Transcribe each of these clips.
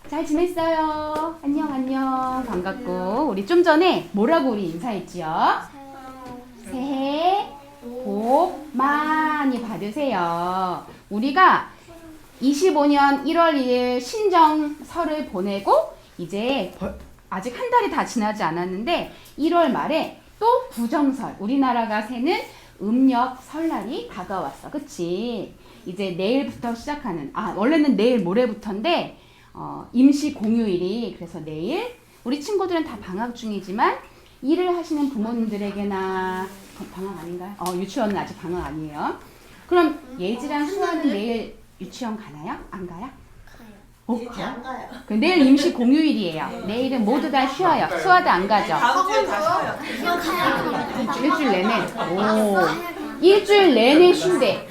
잘 지냈어요? 안녕, 안녕. 반갑고. 우리 좀 전에 뭐라고 우리 인사했지요? 새해 복 많이 받으세요. 우리가 25년 1월 2일 신정설을 보내고 이제 아직 한 달이 다 지나지 않았는데 1월 말에 또 구정설, 우리나라가 세는 음력 설날이 다가왔어. 그치? 이제 내일부터 시작하는, 원래는 내일 모레부터인데 임시 공휴일이, 그래서 내일 우리 친구들은 다 방학 중이지만 일을 하시는 부모님들에게나 방학 아닌가요? 유치원은 아직 방학 아니에요. 그럼 예지랑 수아는 내일 유치원 가나요? 안 가요? 가요. 안 가요. 내일 임시 공휴일이에요. 내일은 모두 다 쉬어요. 수아도 안 가죠? 다음 주에 다 쉬어요. 일주일 내내. 오, 일주일 내내 쉰대.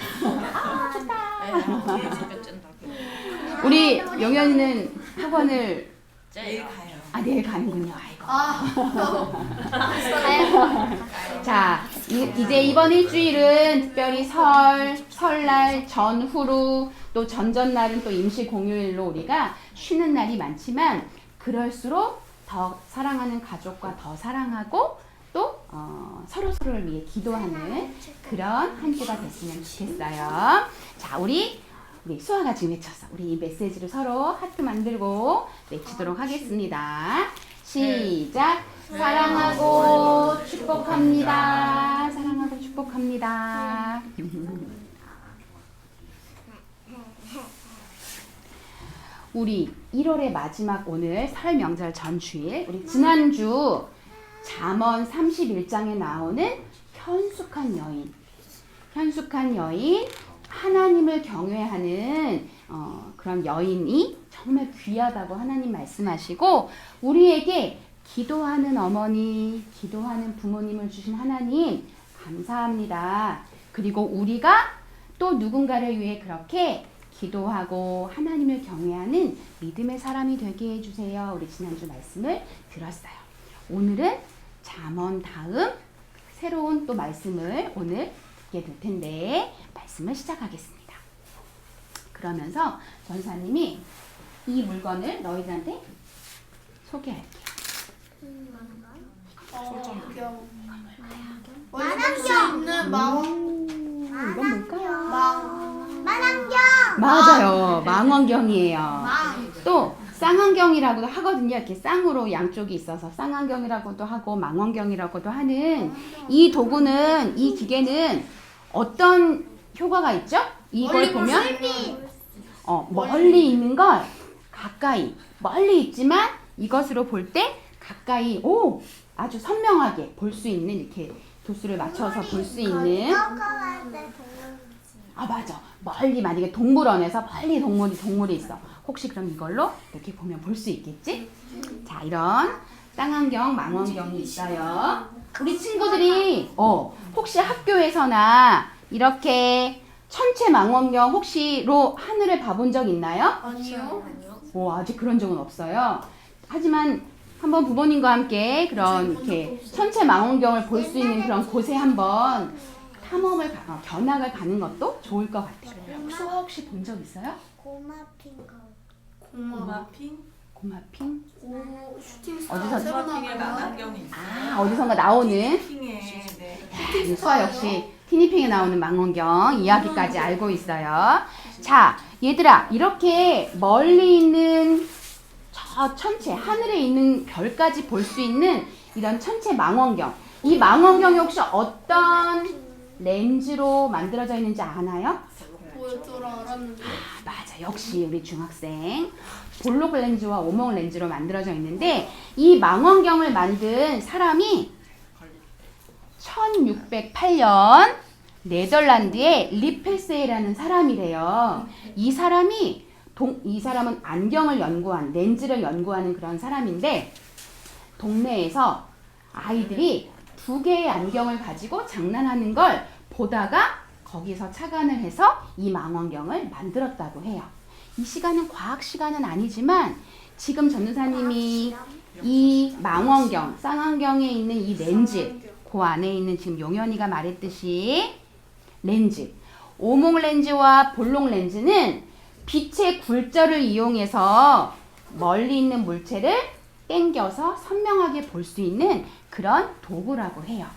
우리 영현이는 학원을 내일 가요. 내일 가는군요. 아이고. 자, 이제 이번 일주일은 특별히 설날 전후로 또 전전날은 또 임시 공휴일로 우리가 쉬는 날이 많지만 그럴수록 더 사랑하는 가족과 더 사랑하고 또 서로를 위해 기도하는 그런 한 주가 됐으면 좋겠어요. 자, 우리 수아가 지금 외쳤어. 우리 이 메시지를 서로 하트 만들고 외치도록 하겠습니다. 시작. 사랑하고 축복합니다. 사랑하고 축복합니다. 우리 1월의 마지막 오늘 설 명절 전주일, 우리 지난주 잠언 31장에 나오는 현숙한 여인, 하나님을 경외하는 그런 여인이 정말 귀하다고 하나님 말씀하시고, 우리에게 기도하는 어머니, 기도하는 부모님을 주신 하나님 감사합니다. 그리고 우리가 또 누군가를 위해 그렇게 기도하고 하나님을 경외하는 믿음의 사람이 되게 해주세요. 우리 지난주 말씀을 들었어요. 오늘은 잠언 다음 새로운 또 말씀을 오늘 듣게 될 텐데 말씀을 시작하겠습니다. 그러면서 전사님이 이 물건을 너희들한테 소개할게요. 만환경 있는 이건 뭘까요? 만환경 맞아요. 망원경이에요. 또 쌍안경이라고도 하거든요. 이렇게 쌍으로 양쪽이 있어서 쌍안경이라고도 하고 망원경이라고도 하는 이 도구는, 이 기계는 어떤 효과가 있죠? 이걸 보면 멀리 있는 걸 가까이, 멀리 있지만 이것으로 볼 때 가까이 아주 선명하게 볼 수 있는, 이렇게 도수를 맞춰서 볼 수 있는. 맞아. 멀리 만약에 동물원에서 멀리 동물이 있어. 혹시 그럼 이걸로 이렇게 보면 볼 수 있겠지? 자, 이런 쌍안경, 망원경이 있어요. 우리 친구들이 혹시 학교에서나 이렇게 천체 망원경 혹시로 하늘을 봐본 적 있나요? 아니요. 아직 그런 적은 없어요. 하지만 한번 부모님과 함께 그런 이렇게 천체 망원경을 볼 수 있는 그런 곳에 한번 탐험을 견학을 가는 것도 좋을 것 같아요. 혹시 본 적 있어요? 고마핑? 고마핑? 어디서 고마핑에 망원경이 있어요. 어디선가 나오는. 핑에 수아 역시 티니핑에 나오는 망원경 이야기까지 알고 있어요. 자, 얘들아, 이렇게 멀리 있는 저 천체, 하늘에 있는 별까지 볼 수 있는 이런 천체 망원경. 이 망원경이 혹시 어떤 렌즈로 만들어져 있는지 아나요? 보일 줄 알았는데. 맞아. 역시 우리 중학생. 볼록 렌즈와 오목 렌즈로 만들어져 있는데 이 망원경을 만든 사람이 1608년 네덜란드의 리페세이라는 사람이래요. 이 사람은 안경을 연구한, 렌즈를 연구하는 그런 사람인데 동네에서 아이들이 2개의 안경을 가지고 장난하는 걸 보다가 거기서 착안을 해서 이 망원경을 만들었다고 해요. 이 시간은 과학 시간은 아니지만 지금 전도사님이 이 망원경, 쌍안경에 있는 이 렌즈, 그 안에 있는 지금 용현이가 말했듯이 렌즈, 오목 렌즈와 볼록 렌즈는 빛의 굴절을 이용해서 멀리 있는 물체를 당겨서 선명하게 볼 수 있는 그런 도구라고 해요.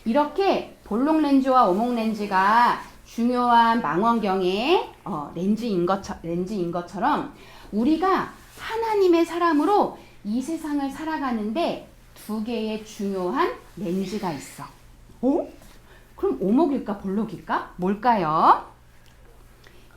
이렇게 볼록 렌즈와 오목 렌즈가 중요한 망원경의 렌즈인 것처럼 우리가 하나님의 사람으로 이 세상을 살아가는데 두 개의 중요한 렌즈가 있어. 그럼 오목일까 볼록일까? 뭘까요?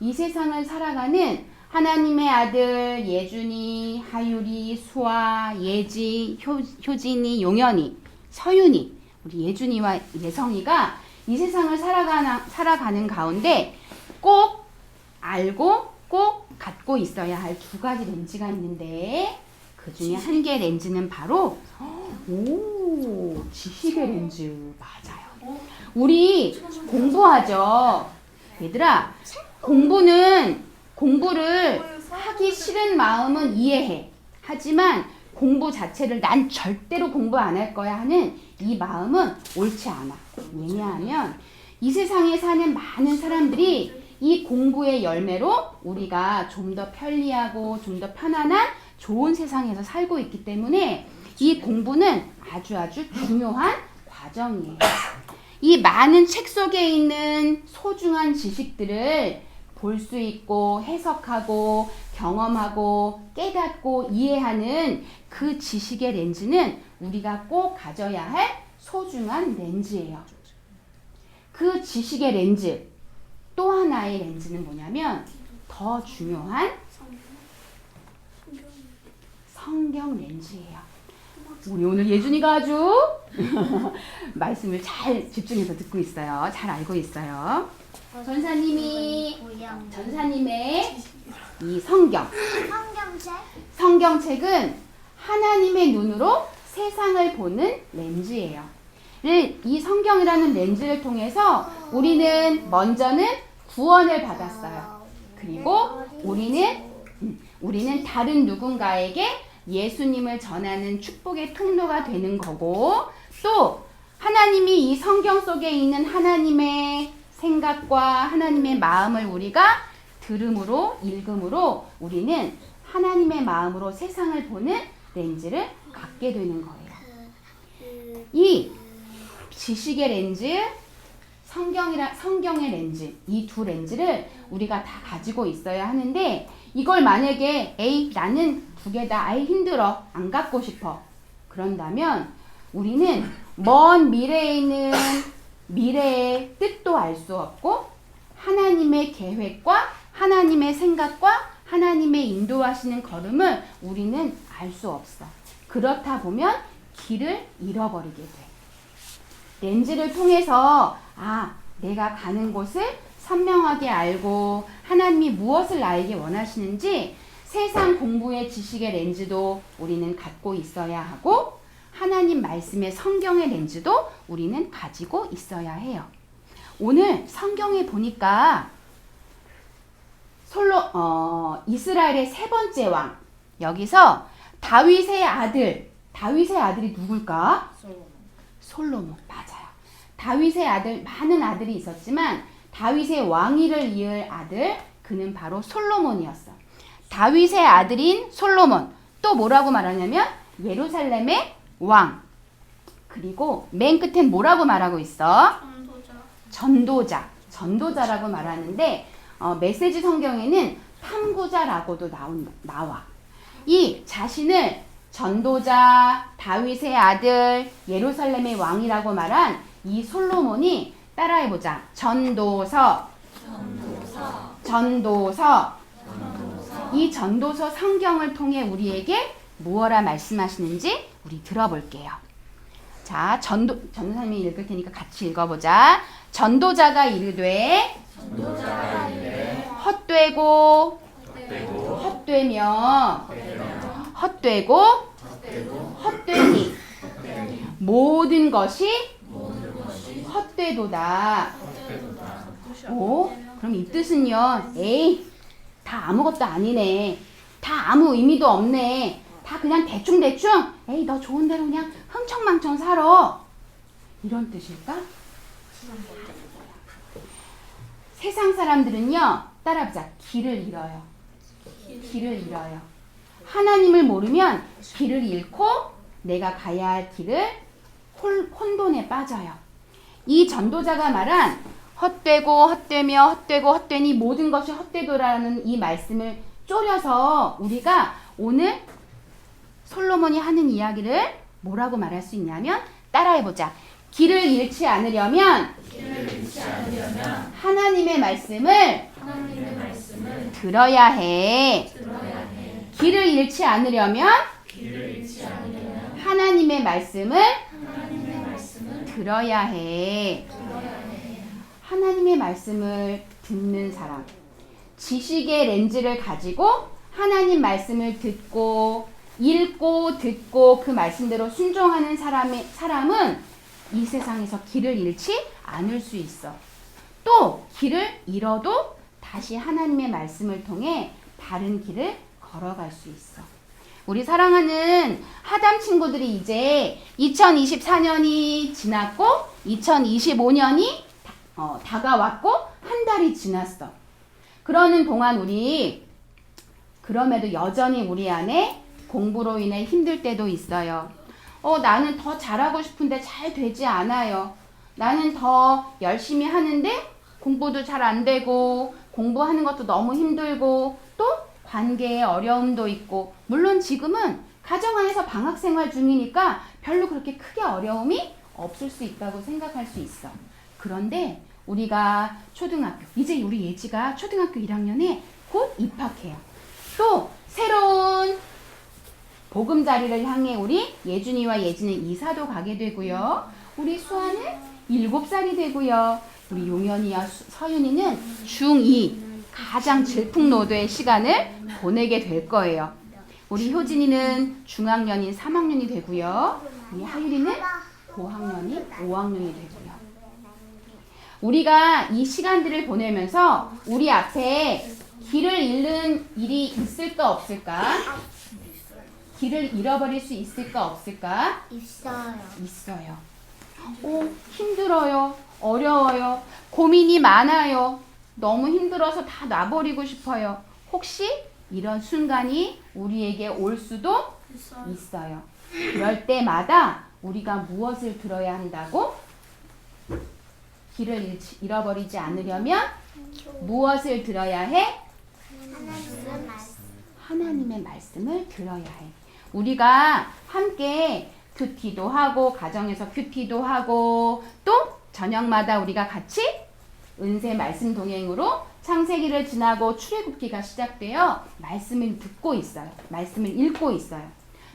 이 세상을 살아가는 하나님의 아들 예준이, 하율이, 수아, 예지, 효진이, 용연이, 서윤이, 우리 예준이와 예성이가 이 세상을 살아가는 가운데 꼭 알고 꼭 갖고 있어야 할 두 가지 렌즈가 있는데 그 중에 한 개의 렌즈는 바로 지식의 렌즈. 맞아요. 우리 공부하죠. 얘들아, 공부를 하기 싫은 마음은 이해해. 하지만 공부 자체를 난 절대로 공부 안 할 거야 하는 이 마음은 옳지 않아. 왜냐하면 이 세상에 사는 많은 사람들이 이 공부의 열매로 우리가 좀 더 편리하고 좀 더 편안한 좋은 세상에서 살고 있기 때문에 이 공부는 아주 중요한 과정이에요. 이 많은 책 속에 있는 소중한 지식들을 볼 수 있고 해석하고 경험하고 깨닫고 이해하는 그 지식의 렌즈는 우리가 꼭 가져야 할 소중한 렌즈예요. 그 지식의 렌즈, 또 하나의 렌즈는 뭐냐면 더 중요한 성경 렌즈예요. 우리 오늘 예준이가 아주 말씀을 잘 집중해서 듣고 있어요. 잘 알고 있어요. 전사님의 이 성경책은 하나님의 눈으로 세상을 보는 렌즈예요. 이 성경이라는 렌즈를 통해서 우리는 먼저는 구원을 받았어요. 그리고 우리는 다른 누군가에게 예수님을 전하는 축복의 통로가 되는 거고, 또 하나님이 이 성경 속에 있는 하나님의 생각과 하나님의 마음을 우리가 들음으로 읽음으로 우리는 하나님의 마음으로 세상을 보는 렌즈를 갖게 되는 거예요. 이 지식의 렌즈, 성경의 렌즈, 이 두 렌즈를 우리가 다 가지고 있어야 하는데, 이걸 만약에 나는 두 개 다 힘들어, 안 갖고 싶어, 그런다면 우리는 먼 미래에 있는 미래의 뜻도 알 수 없고 하나님의 계획과 하나님의 생각과 하나님의 인도하시는 걸음을 우리는 알 수 없어. 그렇다 보면 길을 잃어버리게 돼. 렌즈를 통해서 내가 가는 곳을 선명하게 알고 하나님이 무엇을 나에게 원하시는지 세상 공부의 지식의 렌즈도 우리는 갖고 있어야 하고, 하나님 말씀의 성경의 렌즈도 우리는 가지고 있어야 해요. 오늘 성경에 보니까 이스라엘의 세 번째 왕, 여기서 다윗의 아들이 누굴까? 솔로몬. 맞아요. 다윗의 아들, 많은 아들이 있었지만 다윗의 왕위를 이을 아들, 그는 바로 솔로몬이었어. 다윗의 아들인 솔로몬, 또 뭐라고 말하냐면 예루살렘의 왕. 그리고 맨 끝엔 뭐라고 말하고 있어? 전도자라고 말하는데 메시지 성경에는 탐구자라고도 나와. 이 자신을 전도자, 다윗의 아들, 예루살렘의 왕이라고 말한 이 솔로몬이, 따라해보자. 전도서. 이 전도서 성경을 통해 우리에게 무엇라 말씀하시는지 우리 들어볼게요. 자, 전도사님이 읽을 테니까 같이 읽어보자. 전도자가 이르되 헛되고 헛되며 헛되고 헛되니 모든 것이 헛되도다. 그럼 이 뜻은요, 다 아무것도 아니네, 다 아무 의미도 없네, 다 그냥 대충 너 좋은 대로 그냥 흥청망청 살아, 이런 뜻일까? 세상 사람들은요, 따라해보자. 길을 잃어요. 길을 잃어요. 하나님을 모르면 길을 잃고 내가 가야 할 길을 혼돈에 빠져요. 이 전도자가 말한 헛되고 헛되며 헛되고 헛되니 모든 것이 헛되도라는 이 말씀을 쪼려서 우리가 오늘 솔로몬이 하는 이야기를 뭐라고 말할 수 있냐면 따라해보자. 길을 잃지 않으려면 하나님의 말씀을 들어야 해. 길을 잃지 않으려면 하나님의 말씀을 들어야 해. 하나님의 말씀을 듣는 사람. 지식의 렌즈를 가지고 하나님 말씀을 듣고 읽고 듣고 그 말씀대로 순종하는 사람은 이 세상에서 길을 잃지 않을 수 있어. 또 길을 잃어도 다시 하나님의 말씀을 통해 다른 길을 걸어갈 수 있어. 우리 사랑하는 하담 친구들이 이제 2024년이 지났고 2025년이 다가왔고 한 달이 지났어. 그러는 동안 우리 그럼에도 여전히 우리 안에 공부로 인해 힘들 때도 있어요. 나는 더 잘하고 싶은데 잘 되지 않아요. 나는 더 열심히 하는데 공부도 잘 안 되고 공부하는 것도 너무 힘들고 또 관계에 어려움도 있고 물론 지금은 가정 안에서 방학 생활 중이니까 별로 그렇게 크게 어려움이 없을 수 있다고 생각할 수 있어. 그런데 우리가 초등학교, 이제 우리 예지가 초등학교 1학년에 곧 입학해요. 또 새로운 보금자리를 향해 우리 예준이와 예지는 이사도 가게 되고요. 우리 수아는 7살이 되고요. 우리 용현이와 서윤이는 중2 가장 질풍노도의 시간을 보내게 될 거예요. 우리 효진이는 중학년인 3학년이 되고요. 우리 하율이는 고학년인 5학년이 되고요. 우리가 이 시간들을 보내면서 우리 앞에 길을 잃는 일이 있을까 없을까? 길을 잃어버릴 수 있을까 없을까? 있어요. 힘들어요. 어려워요. 고민이 많아요. 너무 힘들어서 다 놔버리고 싶어요. 혹시 이런 순간이 우리에게 올 수도 있어요. 그럴 때마다 우리가 무엇을 들어야 한다고? 길을 잃어버리지 않으려면 무엇을 들어야 해? 하나님의 말씀을 들어야 해. 우리가 함께 큐티도 하고 가정에서 큐티도 하고 또 저녁마다 우리가 같이 은세 말씀 동행으로 창세기를 지나고 출애굽기가 시작되어 말씀을 듣고 있어요. 말씀을 읽고 있어요.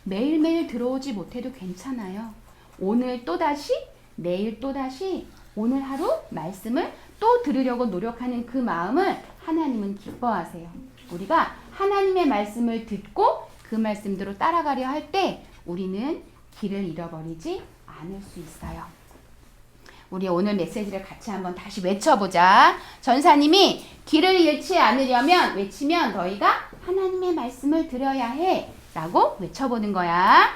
매일매일 들어오지 못해도 괜찮아요. 오늘 또다시 내일 또다시 오늘 하루 말씀을 또 들으려고 노력하는 그 마음을 하나님은 기뻐하세요. 우리가 하나님의 말씀을 듣고 그 말씀대로 따라가려 할 때 우리는 길을 잃어버리지 않을 수 있어요. 우리 오늘 메시지를 같이 한번 다시 외쳐보자. 전사님이 길을 잃지 않으려면 외치면 너희가 하나님의 말씀을 들어야 해 라고 외쳐보는 거야.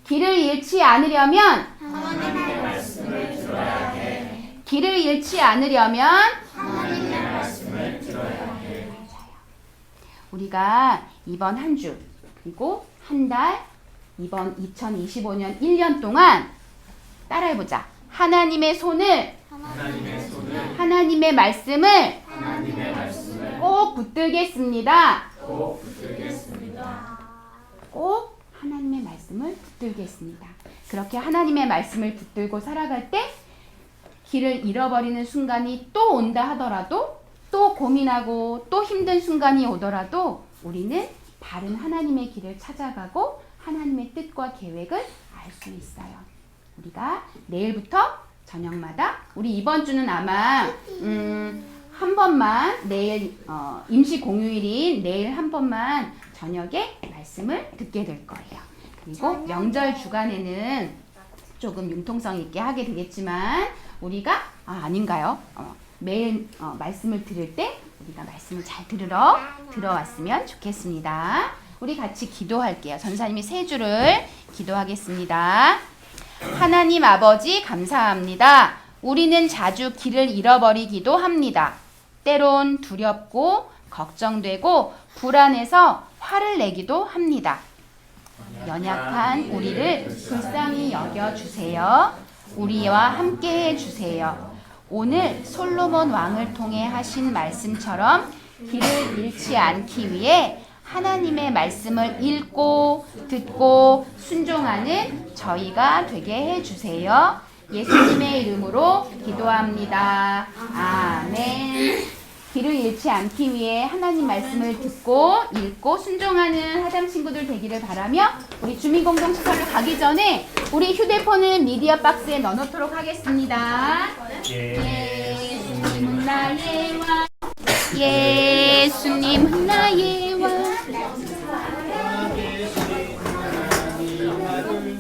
길을 잃지 않으려면 하나님의 말씀을 들어야 해. 길을 잃지 않으려면 하나님의 말씀을 들어야 해. 우리가 이번 한 주 그리고 한 달 이번 2025년 1년 동안 따라해보자. 하나님의 손을 하나님의 말씀을 꼭 붙들겠습니다. 꼭 하나님의 말씀을 붙들겠습니다. 그렇게 하나님의 말씀을 붙들고 살아갈 때 길을 잃어버리는 순간이 또 온다 하더라도 또 고민하고 또 힘든 순간이 오더라도 우리는 바른 하나님의 길을 찾아가고 하나님의 뜻과 계획을 알 수 있어요. 우리가 내일부터 저녁마다 우리 이번 주는 아마 한 번만 내일 임시 공휴일인 내일 한 번만 저녁에 말씀을 듣게 될 거예요. 그리고 명절 주간에는 조금 융통성 있게 하게 되겠지만 우리가 아닌가요? 매일 말씀을 들을 때 우리가 말씀을 잘 들으러 들어왔으면 좋겠습니다. 우리 같이 기도할게요. 전사님이 세 주를 기도하겠습니다. 하나님 아버지 감사합니다. 우리는 자주 길을 잃어버리기도 합니다. 때론 두렵고 걱정되고 불안해서 화를 내기도 합니다. 연약한 우리를 불쌍히 여겨주세요. 우리와 함께 해주세요. 오늘 솔로몬 왕을 통해 하신 말씀처럼 길을 잃지 않기 위해 하나님의 말씀을 읽고 듣고 순종하는 저희가 되게 해주세요. 예수님의 이름으로 기도합니다. 아멘. 길을 잃지 않기 위해 하나님 말씀을 듣고 읽고 순종하는 하담 친구들 되기를 바라며 우리 주민공동체로 가기 전에 우리 휴대폰을 미디어 박스에 넣어놓도록 하겠습니다. 예수님은 나의 왕, 예수님은 나의 왕.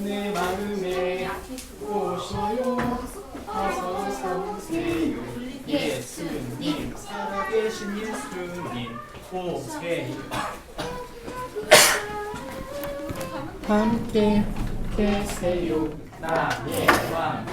내 마음에 오셔요. 어서 서오세요. 예수님 살아계신 예수님 오세요. 함께 계세요 나의 왕.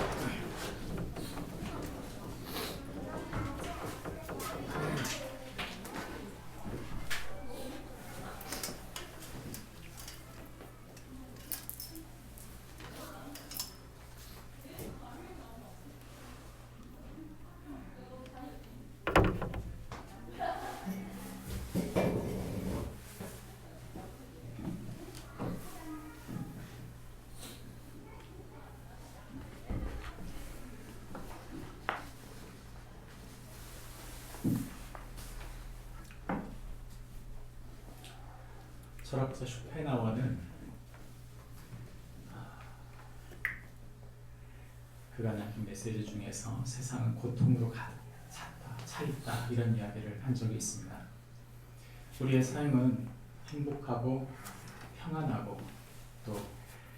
철학자 쇼펜하우어는 그가 남긴 메시지 중에서 세상은 고통으로 가득 찼다, 이런 이야기를 한 적이 있습니다. 우리의 삶은 행복하고 평안하고 또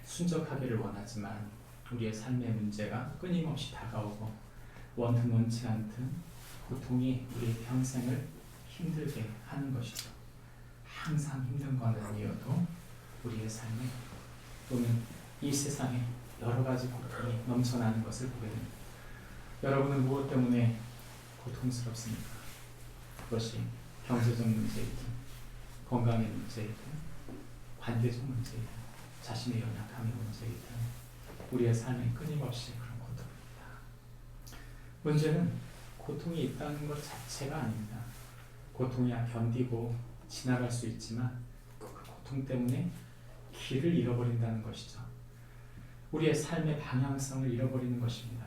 순적하기를 원하지만 우리의 삶의 문제가 끊임없이 다가오고 원튼 원치 않든 고통이 우리 평생을 힘들게 하는 것이죠. 항상 힘든 건 아니어도 우리의 삶에 또는 이 세상에 여러 가지 고통이 넘쳐나는 것을 보게 됩니다. 여러분은 무엇 때문에 고통스럽습니까? 그것이 경제적 문제이든 건강의 문제이든 관계적 문제이든 자신의 연약함의 문제이든 우리의 삶에 끊임없이 그런 고통입니다. 문제는 고통이 있다는 것 자체가 아닙니다. 고통이야 견디고 지나갈 수 있지만 그 고통 때문에 길을 잃어버린다는 것이죠. 우리의 삶의 방향성을 잃어버리는 것입니다.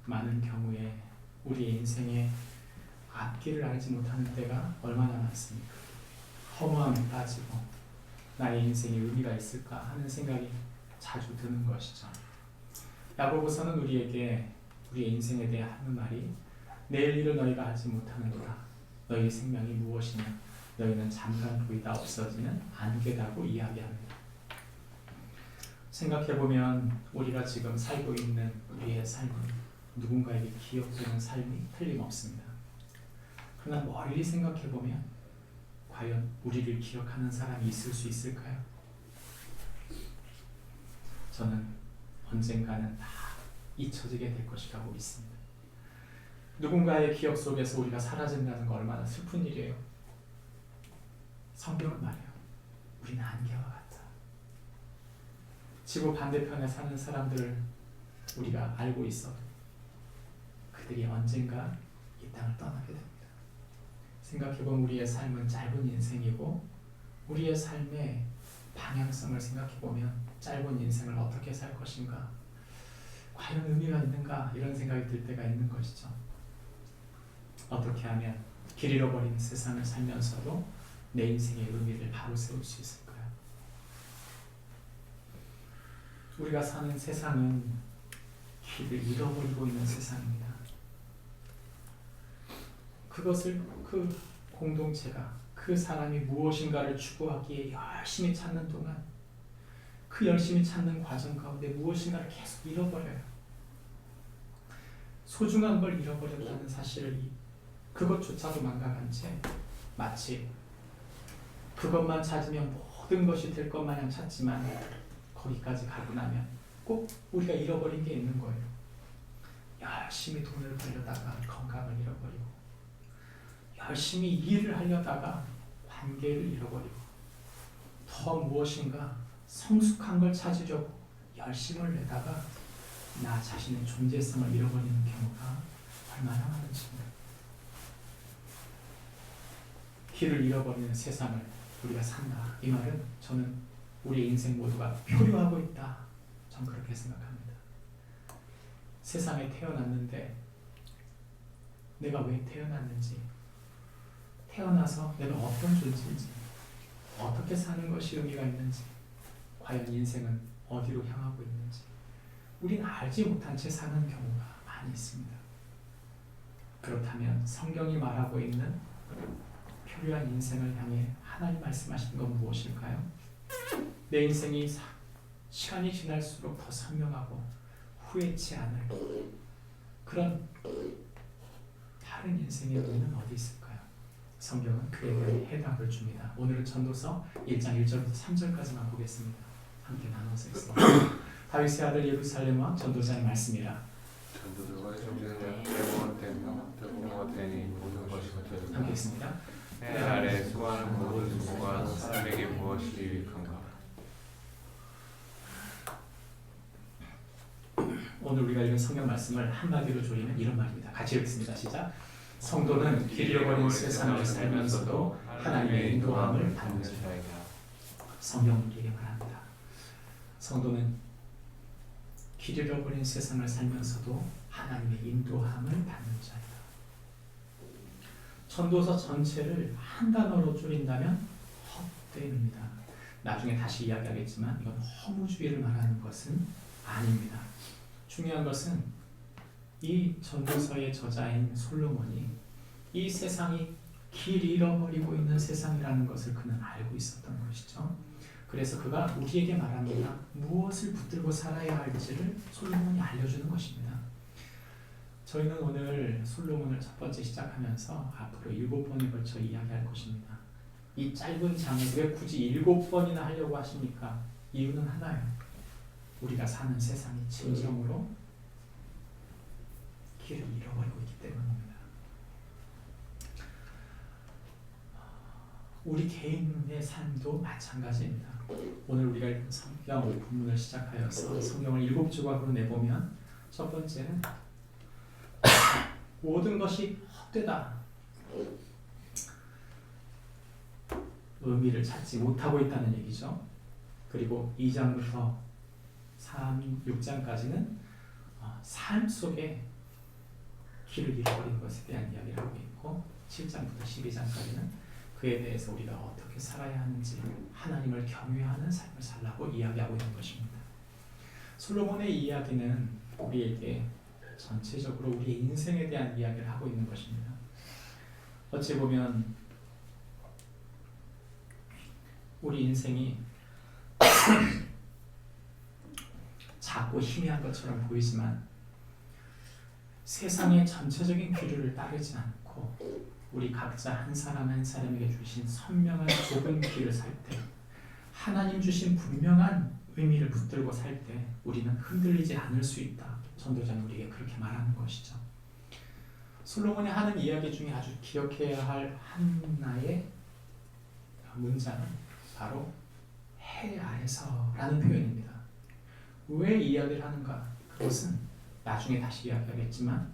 많은 경우에 우리 인생의 앞길을 알지 못하는 때가 얼마나 많습니까? 허무함에 빠지고 나의 인생에 의미가 있을까 하는 생각이 자주 드는 것이죠. 야고보서는 우리에게 우리의 인생에 대해 하는 말이 내일 일을 너희가 알지 못하는도다. 너희 생명이 무엇이냐? 너희는 잠깐 보이다 없어지는 안개라고 이야기합니다. 생각해보면 우리가 지금 살고 있는 우리의 삶은 누군가에게 기억되는 삶이 틀림없습니다. 그러나 멀리 생각해보면 과연 우리를 기억하는 사람이 있을 수 있을까요? 저는 언젠가는 다 잊혀지게 될 것이라고 믿습니다. 누군가의 기억 속에서 우리가 사라진다는 거 얼마나 슬픈 일이에요. 성경은 말이에요. 우리는 안개와 같다. 지구 반대편에 사는 사람들을 우리가 알고 있어도 그들이 언젠가 이 땅을 떠나게 됩니다. 생각해보면 우리의 삶은 짧은 인생이고 우리의 삶의 방향성을 생각해보면 짧은 인생을 어떻게 살 것인가, 과연 의미가 있는가, 이런 생각이 들 때가 있는 것이죠. 어떻게 하면 길 잃어버린 세상을 살면서도 내 인생의 의미를 바로 세울 수 있을까요? 우리가 사는 세상은 길을 잃어버리고 있는 세상입니다. 그것을 그 공동체가 그 사람이 무엇인가를 추구하기에 열심히 찾는 동안 그 열심히 찾는 과정 가운데 무엇인가를 계속 잃어버려요. 소중한 걸 잃어버렸다는 사실을 그것조차도 망각한 채 마치 그것만 찾으면 모든 것이 될 것 마냥 찾지만 거기까지 가고 나면 꼭 우리가 잃어버린 게 있는 거예요. 열심히 돈을 벌려다가 건강을 잃어버리고 열심히 일을 하려다가 관계를 잃어버리고 더 무엇인가 성숙한 걸 찾으려고 열심을 내다가 나 자신의 존재성을 잃어버리는 경우가 얼마나 많은지입니다. 길을 잃어버리는 세상을 우리가 산다. 이 말은 저는 우리의 인생 모두가 표류하고 있다. 전 그렇게 생각합니다. 세상에 태어났는데 내가 왜 태어났는지, 태어나서 내가 어떤 존재인지, 어떻게 사는 것이 의미가 있는지, 과연 인생은 어디로 향하고 있는지 우리는 알지 못한 채 사는 경우가 많이 있습니다. 그렇다면 성경이 말하고 있는 표류한 인생을 향해 하나님 말씀하시는 건 무엇일까요? 내 인생이 시간이 지날수록 더 선명하고 후회치 않을 그런 다른 인생의 의미는 어디 있을까요? 성경은 그에 대한 해답을 줍니다. 오늘은 전도서 1장 1절부터 3절까지만 보겠습니다. 함께 나눠서 읽습니다. 다윗의 아들 예루살렘 왕 전도자의 말씀이라. 전도서가 정죄되면 대공화 되니 모든 것이 거쳐졌다. 함께 읽습니다. 해 아래 수많은 모든 수고가 사람에게 무엇이 유익한가. 오늘 우리가 읽은 성경 말씀을 한마디로 조리면 이런 말입니다. 같이 읽습니다. 시작. 성도는 길 잃어버린 세상을 살면서도 하나님의 인도함을 받는 자이다. 성경은 우리에게 말합니다. 성도는 길 잃어버린 세상을 살면서도 하나님의 인도함을 받는 자이다. 전도서 전체를 한 단어로 줄인다면 헛됨입니다. 나중에 다시 이야기하겠지만 이건 허무주의를 말하는 것은 아닙니다. 중요한 것은 이 전도서의 저자인 솔로몬이 이 세상이 길 잃어버리고 있는 세상이라는 것을 그는 알고 있었던 것이죠. 그래서 그가 우리에게 말합니다. 무엇을 붙들고 살아야 할지를 솔로몬이 알려주는 것입니다. 저희는 오늘 솔로몬을 첫 번째 시작하면서 앞으로 7번에 걸쳐 이야기할 것입니다. 이 짧은 장을 왜 굳이 7번이나 하려고 하십니까? 이유는 하나예요. 우리가 사는 세상이 진정으로 길을 잃어버리고 있기 때문입니다. 우리 개인의 삶도 마찬가지입니다. 오늘 우리가 읽은 성경 본문을 시작하여서 성경을 7조각으로 내보면 첫 번째는 모든 것이 헛되다. 의미를 찾지 못하고 있다는 얘기죠. 그리고 2장부터 6장까지는 삶 속에 길을 잃어버린 것에 대한 이야기를 하고 있고 7장부터 12장까지는 그에 대해서 우리가 어떻게 살아야 하는지 하나님을 경외하는 삶을 살라고 이야기하고 있는 것입니다. 솔로몬의 이야기는 우리에게 전체적으로 우리의 인생에 대한 이야기를 하고 있는 것입니다. 어찌 보면 우리 인생이 작고 희미한 것처럼 보이지만 세상의 전체적인 기류를 따르지 않고 우리 각자 한 사람 한 사람에게 주신 선명한 좁은 길을 살 때 하나님 주신 분명한 의미를 붙들고 살 때 우리는 흔들리지 않을 수 있다. 전도자는 우리에게 그렇게 말하는 것이죠. 솔로몬이 하는 이야기 중에 아주 기억해야 할 하나의 문장은 바로 해 아래서라는 표현입니다. 왜 이야기를 하는가? 그것은 나중에 다시 이야기하겠지만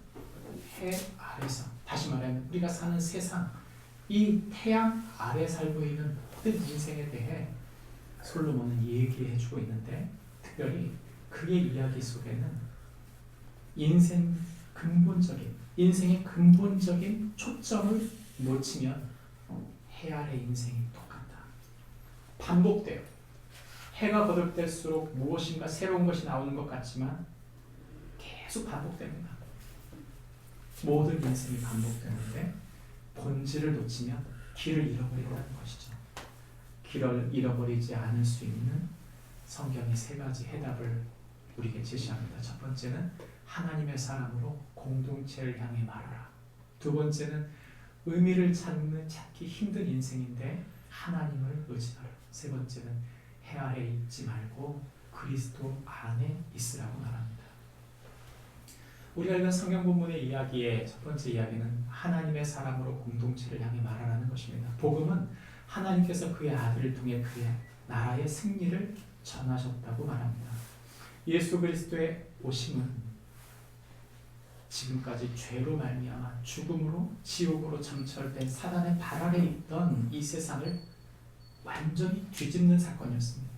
해 아래서, 다시 말하면 우리가 사는 세상, 이 태양 아래 살고 있는 모든 인생에 대해 솔로몬은 얘기해주고 있는데 특별히 그의 이야기 속에는 인생의 근본적인 초점을 놓치면 해 아래 인생이 똑같다. 반복돼요. 해가 거듭될수록 무엇인가 새로운 것이 나오는 것 같지만 계속 반복됩니다. 모든 인생이 반복되는데 본질을 놓치면 길을 잃어버린다는 것이죠. 길을 잃어버리지 않을 수 있는 성경의 3가지 해답을 우리에게 제시합니다. 첫 번째는 하나님의 사람으로 공동체를 향해 말하라. 두 번째는 의미를 찾기 힘든 인생인데 하나님을 의지하라. 세 번째는 해 아래 있지 말고 그리스도 안에 있으라고 말합니다. 우리가 읽은 성경 본문의 이야기의 첫 번째 이야기는 하나님의 사람으로 공동체를 향해 말하라는 것입니다. 복음은 하나님께서 그의 아들을 통해 그의 나라의 승리를 전하셨다고 말합니다. 예수 그리스도의 오심은 지금까지 죄로 말미암아 죽음으로 지옥으로 점철된 사단의 발 아래 있던 이 세상을 완전히 뒤집는 사건이었습니다.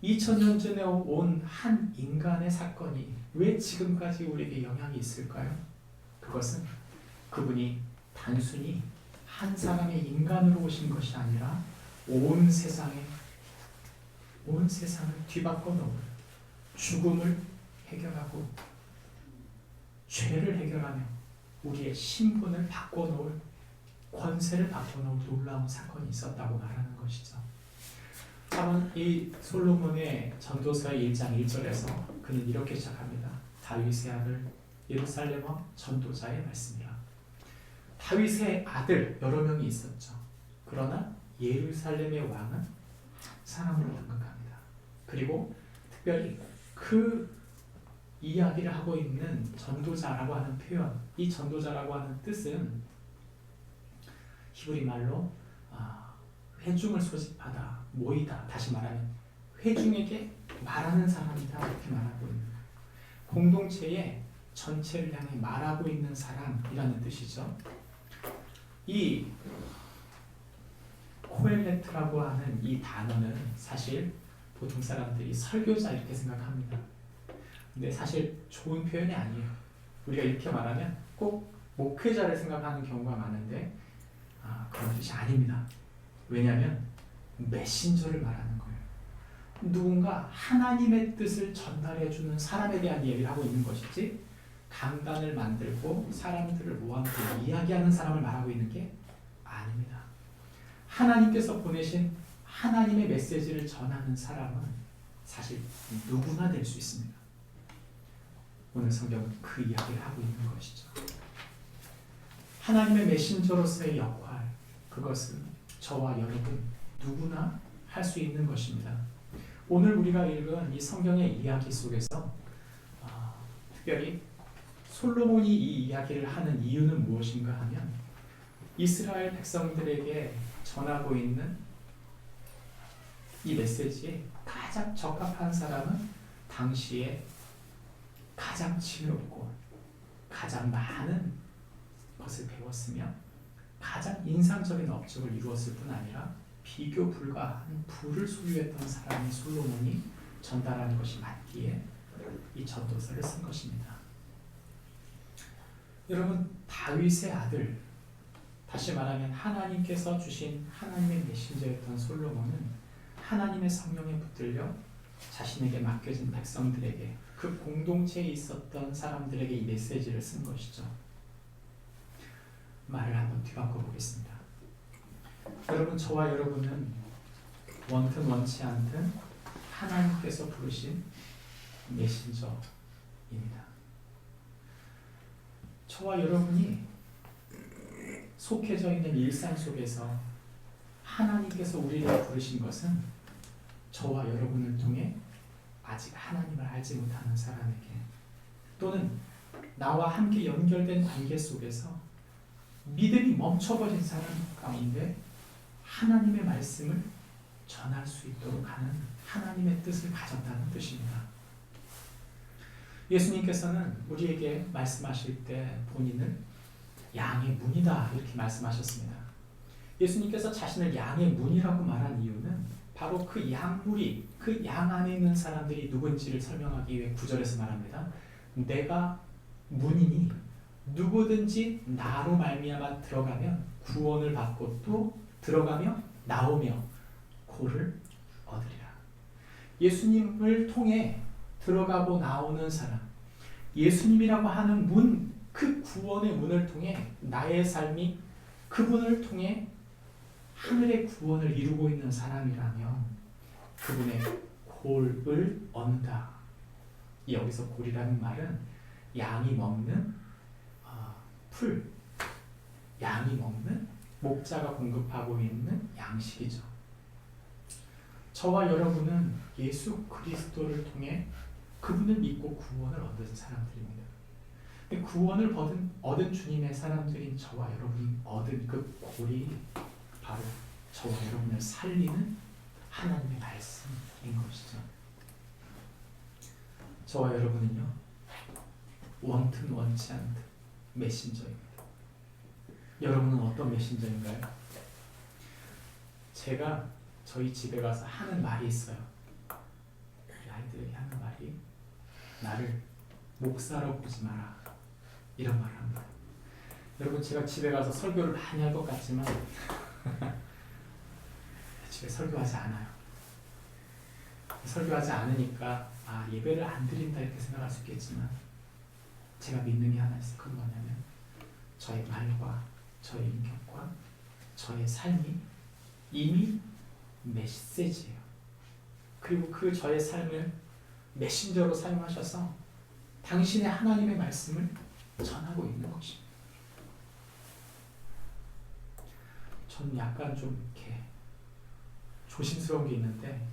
2000년 전에 온 한 인간의 사건이 왜 지금까지 우리에게 영향이 있을까요? 그것은 그분이 단순히 한 사람의 인간으로 오신 것이 아니라 온 세상을 뒤바꿔 놓을 죽음을 해결하고 죄를 해결하며 우리의 신분을 바꿔놓을 권세를 바꿔놓을 놀라운 사건이 있었다고 말하는 것이죠. 바로 이 솔로몬의 전도서의 1장 1절에서 그는 이렇게 시작합니다. 다윗의 아들 예루살렘 왕 전도자의 말씀이라. 다윗의 아들 여러 명이 있었죠. 그러나 예루살렘의 왕은 한 사람으로 등극합니다. 그리고 특별히 그 이야기를 하고 있는 전도자라고 하는 표현, 이 전도자라고 하는 뜻은 히브리 말로 회중을 소집하다, 모이다, 다시 말하면 회중에게 말하는 사람이다 이렇게 말하고 있는 공동체의 전체를 향해 말하고 있는 사람이라는 뜻이죠. 이 코엘레트라고 하는 이 단어는 사실 보통 사람들이 설교자 이렇게 생각합니다. 근데 사실 좋은 표현이 아니에요. 우리가 이렇게 말하면 꼭 목회자를 생각하는 경우가 많은데 그런 뜻이 아닙니다. 왜냐하면 메신저를 말하는 거예요. 누군가 하나님의 뜻을 전달해주는 사람에 대한 얘기를 하고 있는 것이지 강단을 만들고 사람들을 모아놓고 이야기하는 사람을 말하고 있는 게 아닙니다. 하나님께서 보내신 하나님의 메시지를 전하는 사람은 사실 누구나 될 수 있습니다. 오늘 성경은 그 이야기를 하고 있는 것이죠. 하나님의 메신저로서의 역할, 그것은 저와 여러분 누구나 할 수 있는 것입니다. 오늘 우리가 읽은 이 성경의 이야기 속에서 특별히 솔로몬이 이 이야기를 하는 이유는 무엇인가 하면 이스라엘 백성들에게 전하고 있는 이 메시지에 가장 적합한 사람은 당시에 가장 지혜롭고 가장 많은 것을 배웠으며 가장 인상적인 업적을 이루었을 뿐 아니라 비교 불가한 부를 소유했던 사람이 솔로몬이 전달하는 것이 맞기에 이 전도서를 쓴 것입니다. 여러분, 다윗의 아들, 다시 말하면 하나님께서 주신 하나님의 메신저였던 솔로몬은 하나님의 성령에 붙들려 자신에게 맡겨진 백성들에게 그 공동체에 있었던 사람들에게 이 메시지를 쓴 것이죠. 말을 한번 뒤바꿔 보겠습니다. 여러분, 저와 여러분은 원튼 원치 않든 하나님께서 부르신 메신저입니다. 저와 여러분이 속해져 있는 일상 속에서 하나님께서 우리를 부르신 것은 저와 여러분을 통해 아직 하나님을 알지 못하는 사람에게 또는 나와 함께 연결된 관계 속에서 믿음이 멈춰버린 사람 가운데 하나님의 말씀을 전할 수 있도록 하는 하나님의 뜻을 가졌다는 뜻입니다. 예수님께서는 우리에게 말씀하실 때 본인을 양의 문이다 이렇게 말씀하셨습니다. 예수님께서 자신을 양의 문이라고 말한 이유는 바로 그 양무리, 그 양 안에 있는 사람들이 누군지를 설명하기 위해 9절에서 말합니다. 내가 문이니 누구든지 나로 말미암아 들어가면 구원을 받고 또 들어가며 나오며 고를 얻으리라. 예수님을 통해 들어가고 나오는 사람, 예수님이라고 하는 문, 그 구원의 문을 통해 나의 삶이 그분을 통해 하늘의 구원을 이루고 있는 사람이라면 그분의 골을 얻는다. 여기서 골이라는 말은 양이 먹는 풀, 양이 먹는 목자가 공급하고 있는 양식이죠. 저와 여러분은 예수 그리스도를 통해 그분을 믿고 구원을 얻은 사람들입니다. 근데 구원을 얻은 주님의 사람들인 저와 여러분이 얻은 그 꼴이 바로 저와 여러분을 살리는 하나님의 말씀인 것이죠. 저와 여러분은요, 원튼 원치 않든 메신저입니다. 여러분은 어떤 메신저인가요? 제가 저희 집에 가서 하는 말이 있어요. 우리 아이들에게 하는 말이, 나를 목사로 보지 마라, 이런 말을 합니다. 여러분, 제가 집에 가서 설교를 많이 할 것 같지만 집에 설교하지 않아요. 설교하지 않으니까 예배를 안 드린다 이렇게 생각할 수 있겠지만, 제가 믿는 게 하나 있어요. 그건 뭐냐면 저의 말과 저의 인격과 저의 삶이 이미 메시지예요. 그리고 그 저의 삶을 메신저로 사용하셔서 당신의 하나님의 말씀을 전하고 있는 것입니다. 저는 약간 좀 이렇게 조심스러운 게 있는데,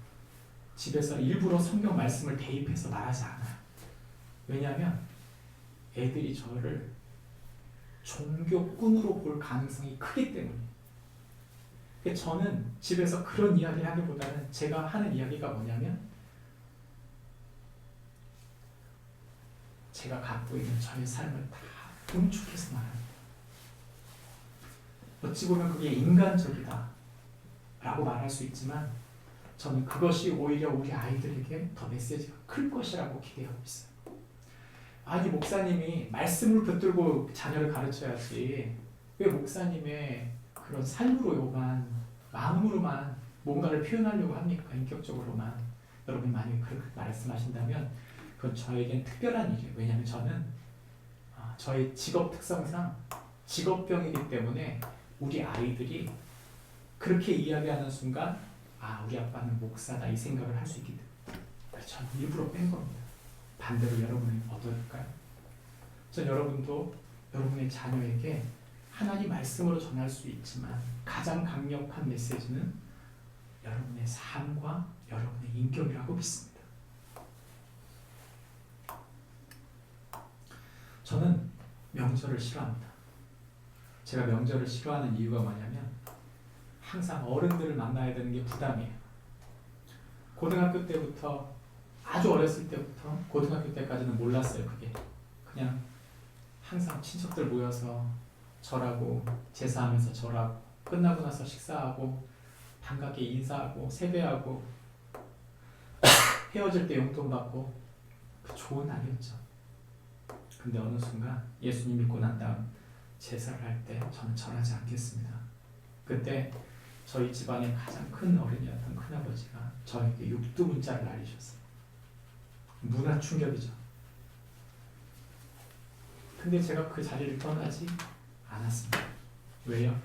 집에서 일부러 성경 말씀을 대입해서 말하지 않아요. 왜냐하면 애들이 저를 종교꾼으로 볼 가능성이 크기 때문에. 저는 집에서 그런 이야기를 하기보다는 제가 하는 이야기가 뭐냐면, 제가 갖고 있는 저의 삶을 다 응축해서 말합니다. 어찌 보면 그게 인간적이다 라고 말할 수 있지만, 저는 그것이 오히려 우리 아이들에게 더 메시지가 클 것이라고 기대하고 있어요. 아니, 목사님이 말씀을 붙들고 자녀를 가르쳐야지 왜 목사님의 그런 삶으로만, 마음으로만 뭔가를 표현하려고 합니까? 인격적으로만. 여러분이 만약에 그렇게 말씀하신다면 그건 저에겐 특별한 일이에요. 왜냐하면 저는 저의 직업 특성상 직업병이기 때문에 우리 아이들이 그렇게 이야기하는 순간 우리 아빠는 목사다 이 생각을 할 수 있기 때문에 저는 일부러 뺀 겁니다. 반대로 여러분은 어떨까요? 전 여러분도 여러분의 자녀에게 하나님 말씀으로 전할 수 있지만 가장 강력한 메시지는 여러분의 삶과 여러분의 인격이라고 믿습니다. 저는 명절을 싫어합니다. 제가 명절을 싫어하는 이유가 뭐냐면 항상 어른들을 만나야 되는 게 부담이에요. 고등학교 때부터, 아주 어렸을 때부터 고등학교 때까지는 몰랐어요. 그게 그냥 항상 친척들 모여서 절하고 제사하면서 절하고 끝나고 나서 식사하고 반갑게 인사하고 세배하고 헤어질 때 용돈 받고 그 좋은 날이었죠. 근데 어느 순간 예수님 믿고 난 다음 제사를 할 때 저는 절하지 않겠습니다. 그때 저희 집안의 가장 큰 어른이었던 큰아버지가 저에게 육두문자를 날리셨어요. 문화 충격이죠. 근데 제가 그 자리를 떠나지 않았습니다. 왜요?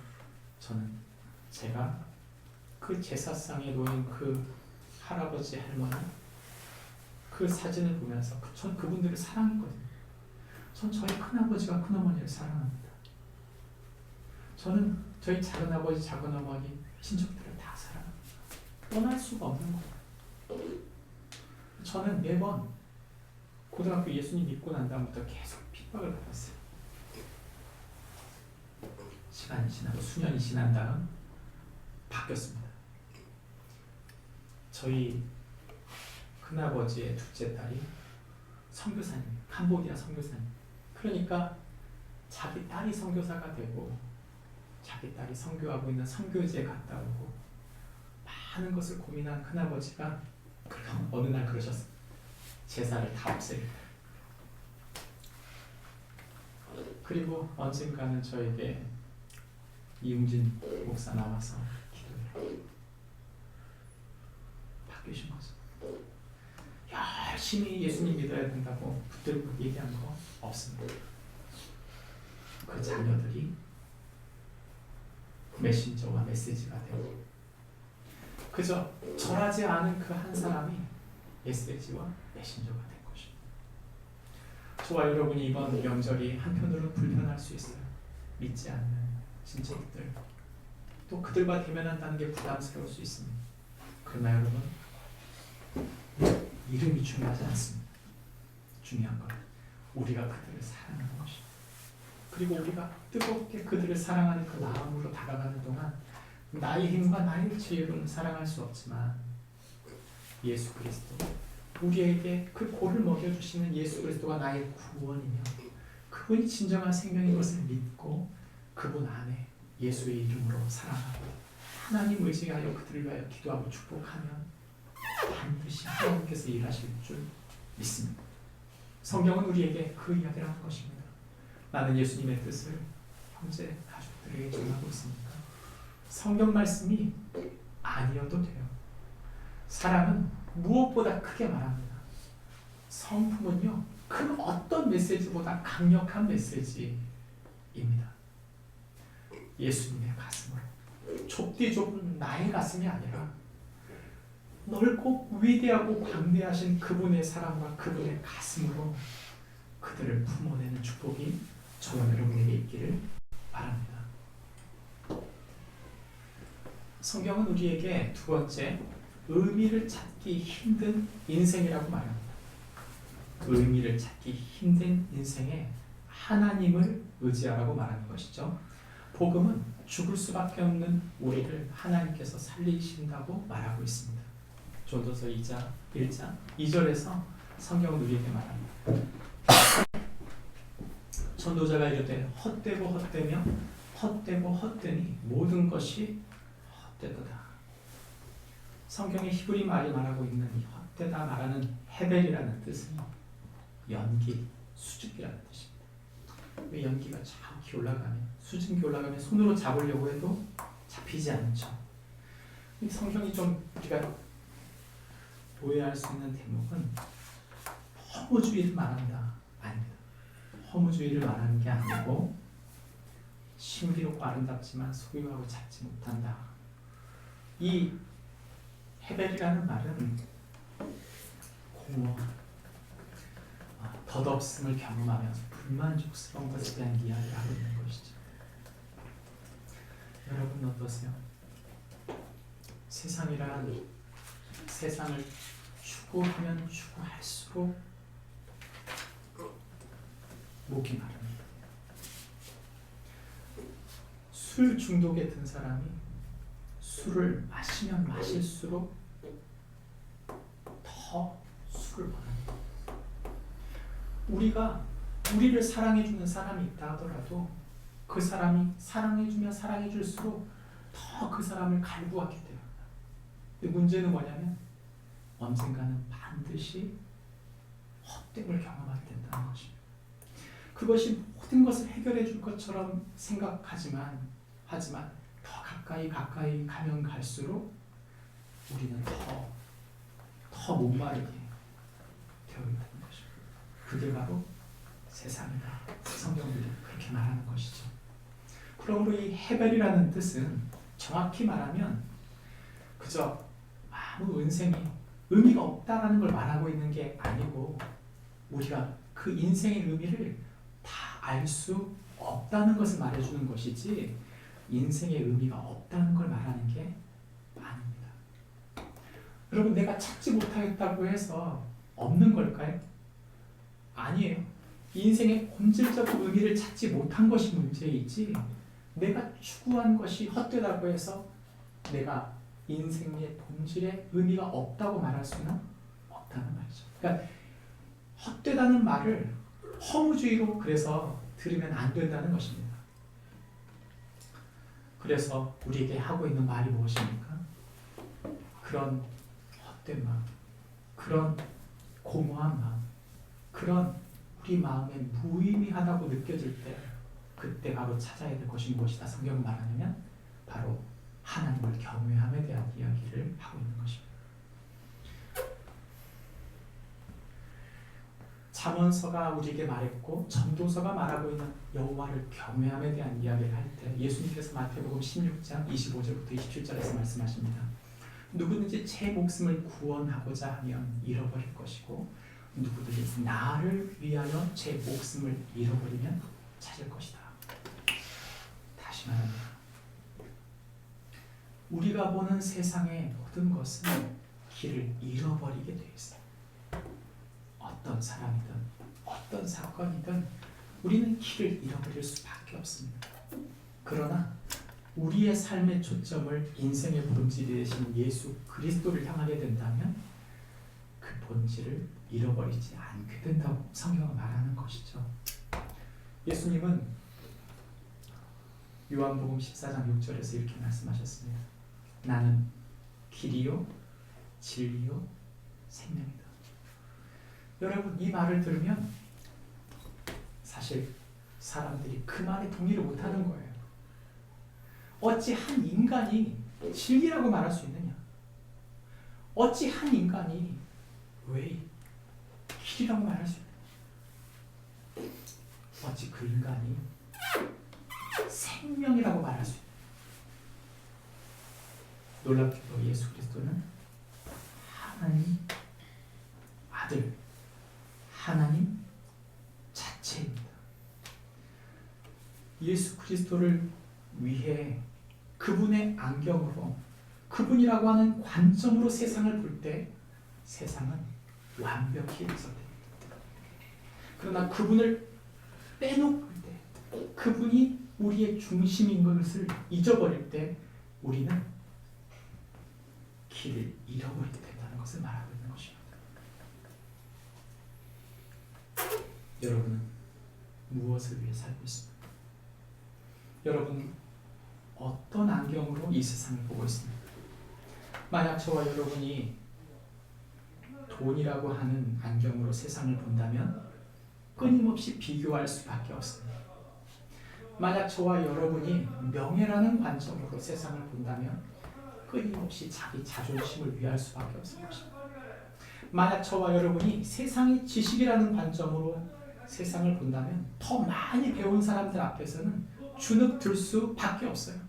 저는 제가 그 제사상에 놓인 그 할아버지 할머니 그 사진을 보면서 전 그분들을 사랑했거든요. 전 저희 큰아버지와 큰어머니를 사랑합니다. 저는 저희 작은아버지 작은어머니 친척들을 다 사랑합니다. 떠날 수가 없는 거예요. 저는 매번 고등학교 예수님 믿고 난 다음부터 계속 핍박을 받았어요. 시간이 지나고 수년이 지난 다음 바뀌었습니다. 저희 큰아버지의 둘째 딸이 선교사님, 캄보디아 선교사님. 그러니까 자기 딸이 선교사가 되고 자기 딸이 선교하고 있는 선교지에 갔다 오고 많은 것을 고민한 큰아버지가 어느 날 그러셨어요. 제사를 다 없애겠다. 그리고 언젠가는 저에게 이웅진 목사 나와서 기도해요. 바뀌신 거죠. 열심히 예수님 믿어야 된다고 붙들고 얘기한 거 없습니다. 그 자녀들이 메신저와 메시지가 되고 그저 절하지 않은 그 한 사람이 메시지와 메신저가 된 것입니다. 저와 여러분이 이번 명절이 한편으로는 불편할 수 있어요. 믿지 않는 친척들 또 그들과 대면한다는 게 부담스러울 수 있습니다. 그러나 여러분 이름이 중요하지 않습니다. 중요한 건 우리가 그들을 사랑하는 것입니다. 그리고 우리가 뜨겁게 그들을 사랑하는 그 마음으로 다가가는 동안 나의 힘과 나의 지혜로는 사랑할 수 없지만 예수 그리스도, 우리에게 그 골을 먹여주시는 예수 그리스도가 나의 구원이며 그분이 진정한 생명인 것을 믿고 그분 안에 예수의 이름으로 사랑하고 하나님 의지하여 그들을 위하여 기도하고 축복하면 반드시 하나님께서 일하실 줄 믿습니다. 성경은 우리에게 그 이야기를 하는 것입니다. 나는 예수님의 뜻을 형제 가족들에게 전하고 있습니까? 성경 말씀이 아니어도 돼요. 사랑은 무엇보다 크게 말합니다. 성품은요, 그 어떤 메시지보다 강력한 메시지입니다. 예수님의 가슴으로, 좁디 좁은 나의 가슴이 아니라 넓고 위대하고 광대하신 그분의 사랑과 그분의 가슴으로 그들을 품어내는 축복이 저와 여러분에게 있기를 바랍니다. 성경은 우리에게 두 번째, 의미를 찾기 힘든 인생이라고 말합니다. 의미를 찾기 힘든 인생에 하나님을 의지하라고 말하는 것이죠. 복음은 죽을 수밖에 없는 우리를 하나님께서 살리신다고 말하고 있습니다. 전도서 2장 1장 2절에서 성경은 우리에게 말합니다. 전도자가 이르되 헛되고 헛되며 헛되고 헛되니 모든 것이 헛되도다. 성경의 히브리 말이 말하고 있는 이 헛되다 말하는 헤벨이라는 뜻은 연기, 수증기라는 뜻입니다. 왜 연기가 저기 올라가면, 수증기 올라가면 손으로 잡으려고 해도 잡히지 않죠. 이 성경이 좀 우리가 오해할 수 있는 대목은 허무주의를 말한다. 아닙니다. 허무주의를 말하는 게 아니고 신비롭고 아름답지만 소유하고 찾지 못한다. 이 헤벨이라는 말은 공허한, 덧없음을 경험하면서 불만족스러운 것에 대한 이야기를 하고 있는 것이죠. 여러분 어떠세요? 세상을 추구하면 추구할수록 목이 마릅니다. 술 중독에 든 사람이 술을 마시면 마실수록 더 술을 원합니다. 우리가 우리를 사랑해주는 사람이 있다 하더라도 그 사람이 사랑해주면 사랑해줄수록 더 그 사람을 갈구하게 됩니다. 근데 문제는 뭐냐면 언젠가는 반드시 헛됨을 경험하게 된다는 것입니다. 그것이 모든 것을 해결해 줄 것처럼 생각하지만 더 가까이 가면 갈수록 우리는 더 목마르게 되어 있는 것입니다. 그게 바로 세상이다. 성경들이 그렇게 말하는 것이죠. 그러므로 이 헤벨이라는 뜻은 정확히 말하면 그저 아무 인생이 의미가 없다라는 걸 말하고 있는 게 아니고 우리가 그 인생의 의미를 다 알 수 없다는 것을 말해주는 것이지 인생의 의미가 없다는 걸 말하는 게 아닙니다. 여러분, 내가 찾지 못하겠다고 해서 없는 걸까요? 아니에요. 인생의 본질적 의미를 찾지 못한 것이 문제이지 내가 추구한 것이 헛되다고 해서 내가 인생의 본질의 의미가 없다고 말할 수는 없다는 말이죠. 그러니까 헛되다는 말을 허무주의로 그래서 들으면 안 된다는 것입니다. 그래서 우리에게 하고 있는 말이 무엇입니까? 그런 헛된 마음, 그런 공허한 마음, 그런 우리 마음에 무의미하다고 느껴질 때 그때 바로 찾아야 될 것이 무엇이다. 성경을 말하냐면 바로 하나님을 경외함에 대한 이야기를 하고 있는 것입니다. 잠언서가 우리에게 말했고 전도서가 말하고 있는 여호와를 경외함에 대한 이야기를 할 때 예수님께서 마태복음 16장 25절부터 27절에서 말씀하십니다. 누구든지 제 목숨을 구원하고자 하면 잃어버릴 것이고 누구든지 나를 위하여 제 목숨을 잃어버리면 찾을 것이다. 다시 말합니다. 우리가 보는 세상의 모든 것은 길을 잃어버리게 되어 있어요. 어떤 사람이든 어떤 사건이든 우리는 길을 잃어버릴 수밖에 없습니다. 그러나 우리의 삶의 초점을 인생의 본질이 되신 예수 그리스도를 향하게 된다면 그 본질을 잃어버리지 않게 된다고 성경은 말하는 것이죠. 예수님은 요한복음 14장 6절에서 이렇게 말씀하셨습니다. 나는 길이요 진리요 생명이다. 여러분, 이 말을 들으면 사실 사람들이 그 말에 동의를 못하는 거예요. 어찌 한 인간이 진리라고 말할 수 있느냐? 어찌 한 인간이 왜 길이라고 말할 수 있느냐? 어찌 그 인간이 생명이라고 말할 수 있느냐? 놀랍게도 예수 그리스도는 하나님 아들, 하나님 자체입니다. 예수 그리스도를 위해 그분의 안경으로, 그분이라고 하는 관점으로 세상을 볼 때 세상은 완벽히 해석됩니다. 그러나 그분을 빼놓을 때, 그분이 우리의 중심인 것을 잊어버릴 때 우리는 길을 잃어버리게 된다는 것을 말하고 있는 것입니다. 여러분은 무엇을 위해 살고 있습니까? 여러분은 어떤 안경으로 이 세상을 보고 있습니까? 만약 저와 여러분이 돈이라고 하는 안경으로 세상을 본다면 끊임없이 비교할 수밖에 없습니다. 만약 저와 여러분이 명예라는 관점으로 세상을 본다면 끊임없이 자기 자존심을 위할 수밖에 없을 것입니다. 만약 저와 여러분이 세상의 지식이라는 관점으로 세상을 본다면 더 많이 배운 사람들 앞에서는 주눅들 수밖에 없어요.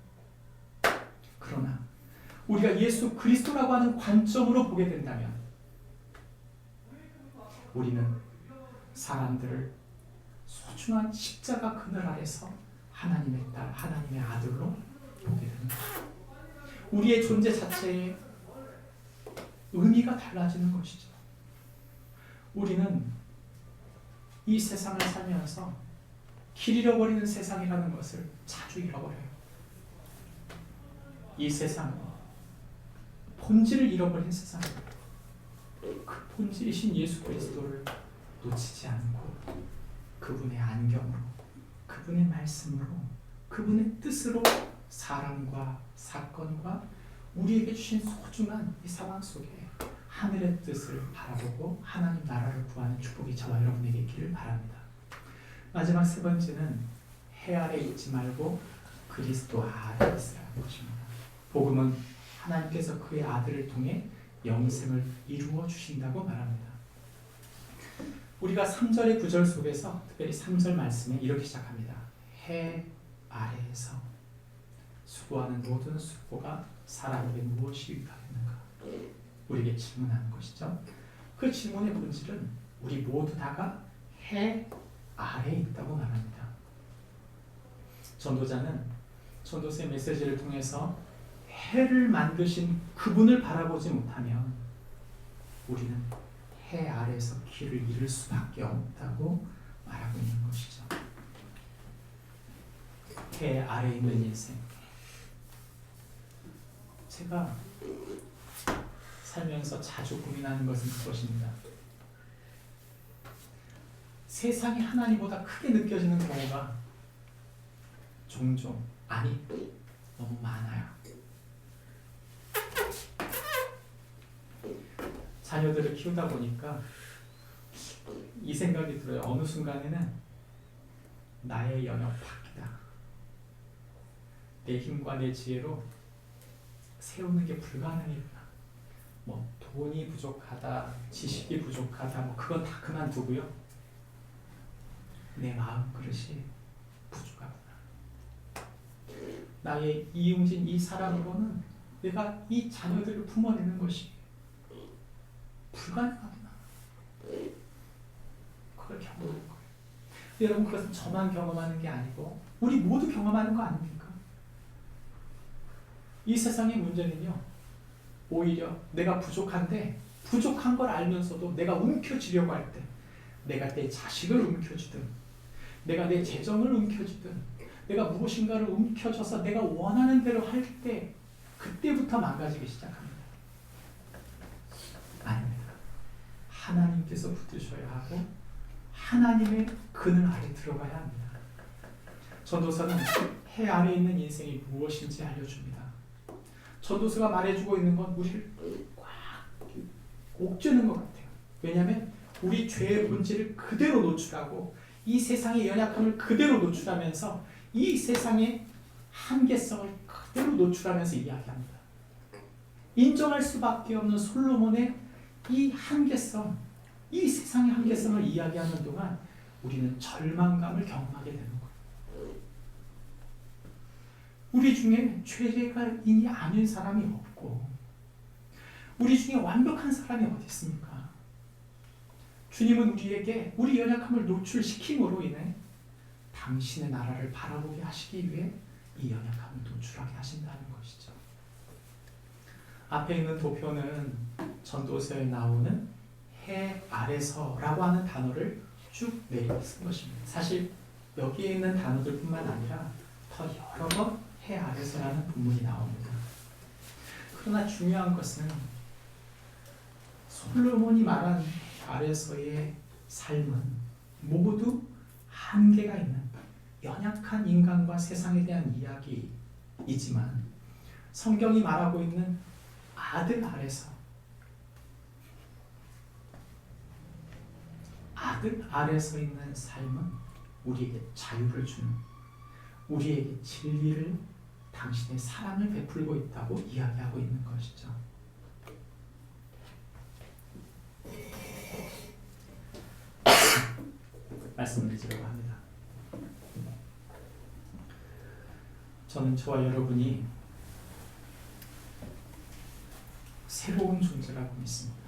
그러나 우리가 예수 그리스도라고 하는 관점으로 보게 된다면 우리는 사람들을 소중한 십자가 그늘 아래서 하나님의 딸, 하나님의 아들로 보게 됩니다. 우리의 존재 자체의 의미가 달라지는 것이죠. 우리는 이 세상을 살면서 길 잃어버리는 세상이라는 것을 자주 잃어버려요. 이 세상은 본질을 잃어버린 세상입니다. 그 본질이신 예수 그리스도를 놓치지 않고 그분의 안경으로, 그분의 말씀으로, 그분의 뜻으로 사람과 사건과 우리에게 주신 소중한 이 상황 속에 하늘의 뜻을 바라보고 하나님 나라를 구하는 축복이 저와 여러분에게 있기를 바랍니다. 마지막 세 번째는 해 아래 있지 말고 그리스도 아래 있으라는 것입니다. 복음은 하나님께서 그의 아들을 통해 영생을 이루어 주신다고 말합니다. 우리가 3절의 구절 속에서 특별히 3절 말씀에 이렇게 시작합니다. 해 아래에서 수고하는 모든 수고가 사람에게 무엇이 유익하겠는가? 우리에게 질문하는 것이죠. 그 질문의 본질은 우리 모두 다가 해 아래에 있다고 말합니다. 전도자는 전도서의 메시지를 통해서 해를 만드신 그분을 바라보지 못하면 우리는 해 아래에서 길을 잃을 수밖에 없다고 말하고 있는 것이죠. 해 아래에 있는 인생. 제가 살면서 자주 고민하는 것은 그것입니다. 세상이 하나님보다 크게 느껴지는 경우가 종종, 아니 너무 많아요. 자녀들을 키우다 보니까 이 생각이 들어요. 어느 순간에는 나의 영역 밖이다. 내 힘과 내 지혜로 세우는 게 불가능이구나. 뭐 돈이 부족하다, 지식이 부족하다, 뭐 그건 다 그만두고요. 내 마음 그릇이 부족하구나. 나의 이용진 이 사람으로는 내가 이 자녀들을 품어내는 것이 불가능하구나. 그걸 경험하는 거예요. 여러분, 그것은 저만 경험하는 게 아니고 우리 모두 경험하는 거 아닙니까? 이 세상의 문제는요, 오히려 내가 부족한데 부족한 걸 알면서도 내가 움켜쥐려고 할 때, 내가 내 자식을 움켜쥐든 내가 내 재정을 움켜쥐든 내가 무엇인가를 움켜줘서 내가 원하는 대로 할 때 그때부터 망가지기 시작합니다. 아닙니다. 하나님께서 붙드셔야 하고 하나님의 그늘 아래 들어가야 합니다. 전도서는 해 아래 있는 인생이 무엇인지 알려줍니다. 전도서가 말해주고 있는 건 우리를 꽉 옥죄는 것 같아요. 왜냐하면 우리 죄의 본질을 그대로 노출하고 이 세상의 연약함을 그대로 노출하면서 이 세상의 한계성을 그대로 노출하면서 이야기합니다. 인정할 수밖에 없는 솔로몬의 이 한계성, 이 세상의 한계성을 이야기하는 동안 우리는 절망감을 경험하게 되는 거예요. 우리 중에 죄가인이 아닌 사람이 없고 우리 중에 완벽한 사람이 어디 있습니까? 주님은 우리에게 우리 연약함을 노출시킴으로 인해 당신의 나라를 바라보게 하시기 위해 이 연약함을 노출하게 하신다는 것이죠. 앞에 있는 도표는 전도서에 나오는 해 아래서라고 하는 단어를 쭉 내려 쓴 것입니다. 사실 여기에 있는 단어들뿐만 아니라 더 여러 번 해 아래서라는 본문이 나옵니다. 그러나 중요한 것은 솔로몬이 말한 해 아래서의 삶은 모두 한계가 있는 연약한 인간과 세상에 대한 이야기이지만 성경이 말하고 있는 아들 아래서 있는 삶은 우리에게 자유를 주는, 우리에게 진리를, 당신의 사랑을 베풀고 있다고 이야기하고 있는 것이죠. 말씀을 드리려고 합니다. 저는 저와 여러분이 새로운 존재라고 믿습니다.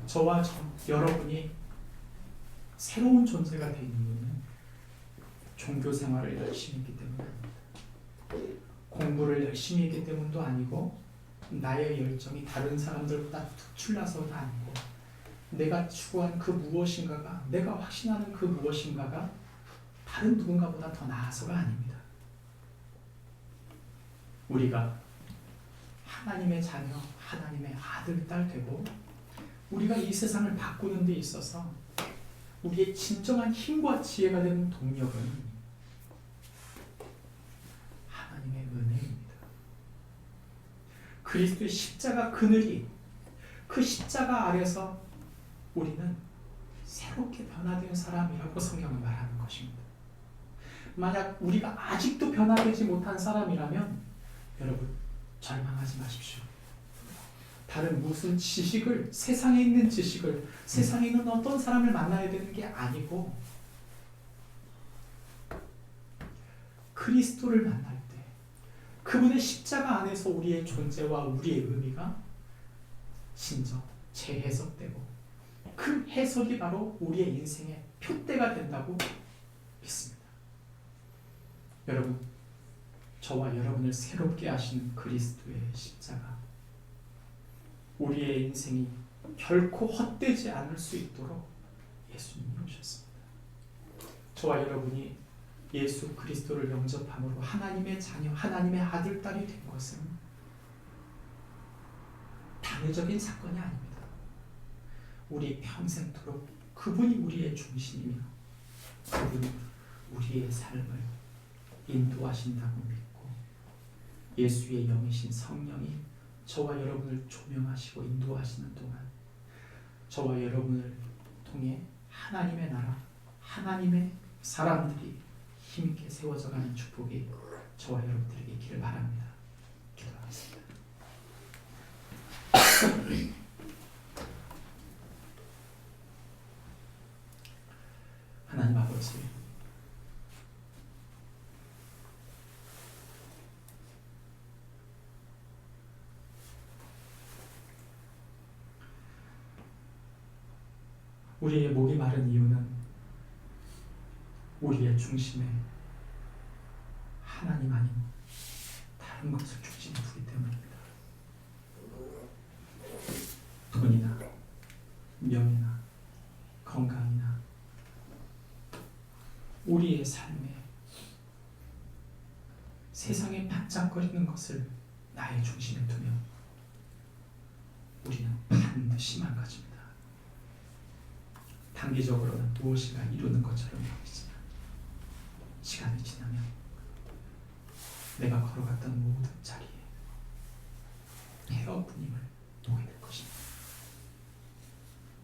저와 여러분이 새로운 존재가 된 이유는 종교 생활을 열심히 했기 때문입니다. 공부를 열심히 했기 때문도 아니고 나의 열정이 다른 사람들보다 특출나서도 아니고 내가 추구한 그 무엇인가가, 내가 확신하는 그 무엇인가가 다른 누군가보다 더 나아서가 아닙니다. 우리가 하나님의 자녀, 하나님의 아들, 딸 되고 우리가 이 세상을 바꾸는 데 있어서 우리의 진정한 힘과 지혜가 되는 동력은 하나님의 은혜입니다. 그리스도의 십자가 그늘이, 그 십자가 아래서 우리는 새롭게 변화된 사람이라고 성경은 말하는 것입니다. 만약 우리가 아직도 변화되지 못한 사람이라면 여러분 절망하지 마십시오. 다른 무슨 지식을, 세상에 있는 지식을, 세상에 있는 어떤 사람을 만나야 되는 게 아니고 그리스도를 만날 때 그분의 십자가 안에서 우리의 존재와 우리의 의미가 진정 재해석되고 그 해석이 바로 우리의 인생의 표대가 된다고 믿습니다. 여러분, 저와 여러분을 새롭게 하시는 그리스도의 십자가, 우리의 인생이 결코 헛되지 않을 수 있도록 예수님이 오셨습니다. 저와 여러분이 예수 그리스도를 영접함으로 하나님의 자녀, 하나님의 아들, 딸이 된 것은 단회적인 사건이 아닙니다. 우리 평생토록 그분이 우리의 중심이며 그분이 우리의 삶을 인도하신다고 믿고 예수의 영이신 성령이 저와 여러분을 조명하시고 인도하시는 동안 저와 여러분을 통해 하나님의 나라, 하나님의 사람들이 힘있게 세워져가는 축복이 저와 여러분들에게 있기를 바랍니다. 기도하겠습니다. 하나님 아버지, 우리의 목이 마른 이유는 우리의 중심에 하나님 아닌 다른 것을 주지 두기 때문입니다. 돈이나 명예나 반짝거리는 것을 나의 중심에 두며 우리는 반드시 망가집니다. 단기적으로는 무엇인가 이루는 것처럼 보이지만 시간이 지나면 내가 걸어갔던 모든 자리에 폐허뿐임을 보게 될 것입니다.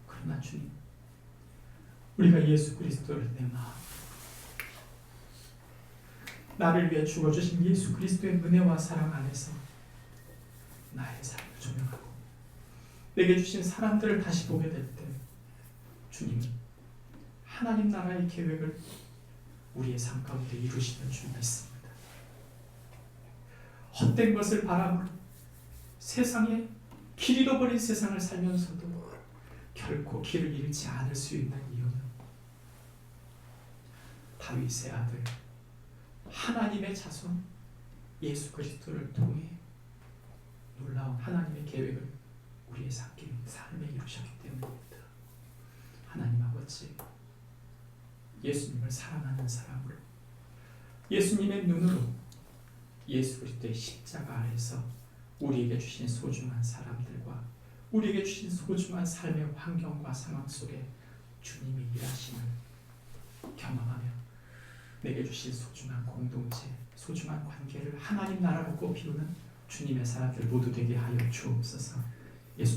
그러나 주님, 우리가 예수 그리스도를 내 마음, 나를 위해 죽어주신 예수 그리스도의 은혜와 사랑 안에서 나의 삶을 조명하고 내게 주신 사람들을 다시 보게 될 때 주님은 하나님 나라의 계획을 우리의 삶 가운데 이루시는 줄 믿습니다. 헛된 것을 바라보고 세상에 길 잃어버린 세상을 살면서도 결코 길을 잃지 않을 수 있는 이유는 다윗의 아들 하나님의 자손 예수 그리스도를 통해 놀라운 하나님의 계획을 우리의 삶에 이루셨기 때문입니다. 하나님 아버지, 예수님을 사랑하는 사람으로 예수님의 눈으로 예수 그리스도의 십자가 아래서 우리에게 주신 소중한 사람들과 우리에게 주신 소중한 삶의 환경과 상황 속에 주님이 일하심을 경험하며 내게 주신 소중한 공동체, 소중한 관계를 하나님 나라로 꽃피우는 주님의 사람들 모두 되게 하여 주옵소서. 예수